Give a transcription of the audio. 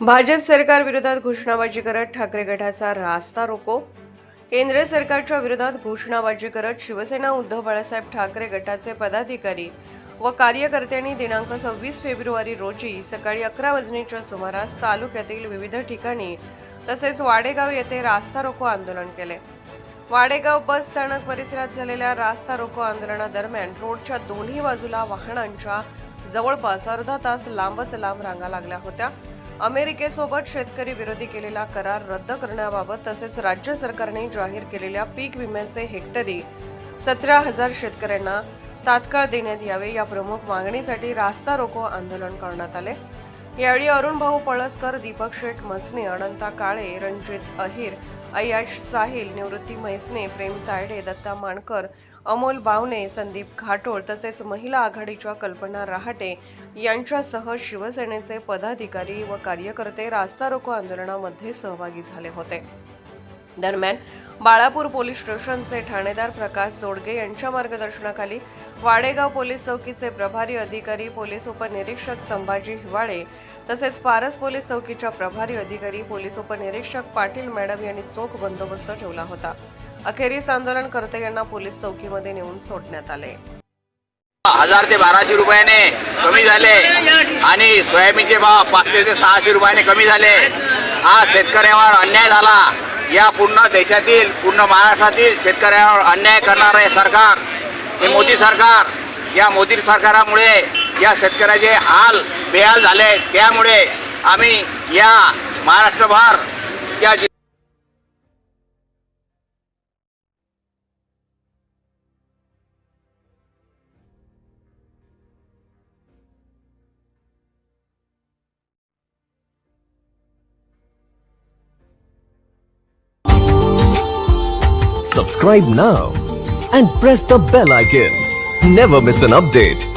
भाजप सरकार विरोधात घोषणाबाजी करत ठाकरे गटाचा रास्ता रोको। केंद्र सरकारच्या विरोधात घोषणाबाजी करत शिवसेना उद्धव बाळासाहेब ठाकरे गटाचे पदाधिकारी व कार्यकर्त्यांनी दिनांक 26 फेब्रुवारी रोजी सकाळी 11 वाजण्याच्या सुमारास तालुक्यातील विविध ठिकाणी तसेच वाडेगाव येथे रास्ता रोको आंदोलन केले। वाडेगाव बस स्थानक परिसरात झालेल्या रास्ता रोको आंदोलनादरम्यान रोडच्या दोन्ही बाजूला वाहनांच्या जवळपास अर्धा तास लांबच लांब रांगा लागल्या होत्या। अमेरिकेसोबत शेतकरी विरोधी केलेला करार रद्द करण्याबाबत तसेच राज्य सरकारने जाहीर केलेल्या पीक विम्याचे हेक्टरी 17,000 शेतकऱ्यांना तात्काळ देण्यात यावे या प्रमुख मागणीसाठी रास्ता रोको आंदोलन करण्यात आले। यावेळी अरुण भाऊ पळसकर, दीपक शेठ मसने, अनंता काळे, रणजित अहिर, अय्याश साहिल, निवृत्ती म्हैसने, प्रेम तायडे, दत्ता मानकर, अमोल बावणे, संदीप घाटोळ तसेच महिला आघाडीच्या कल्पना रहाटे यांच्यासह शिवसेनेचे पदाधिकारी व कार्यकर्ते रास्ता रोको आंदोलनामध्ये सहभागी झाले होते। दरम्यान बाळापूर पोलीस स्टेशनचे ठाणेदार प्रकाश जोडगे यांच्या मार्गदर्शनाखाली वाडेगाव पोलीस चौकीचे प्रभारी अधिकारी पोलीस उपनिरीक्षक संभाजी हिवाळे तसेच पारस पोलीस चौकीच्या प्रभारी अधिकारी पोलीस उपनिरीक्षक पाटील मॅडम यांनी चोख बंदोबस्त ठेवला होता। अखेरीस आंदोलनकर्ते यांना पोलीस चौकीमध्ये नेऊन सोडण्यात आले। 1000 ते 1200 रुपयाने कमी झाले आणि सोयाबीनचे भाव 500 ते 600 रुपयाने कमी झाले। हा शेतकऱ्यांवर अन्याय झाला। या पूर्ण देशातील पूर्ण महाराष्ट्रातील शेतकऱ्यांवर अन्याय करणारे सरकार हे मोदी सरकार, या मोदी सरकारामुळे या शेतकऱ्याचे हाल बेहाल झाले। त्यामुळे आम्ही या महाराष्ट्रभर या Subscribe now and press the bell icon. Never miss an update.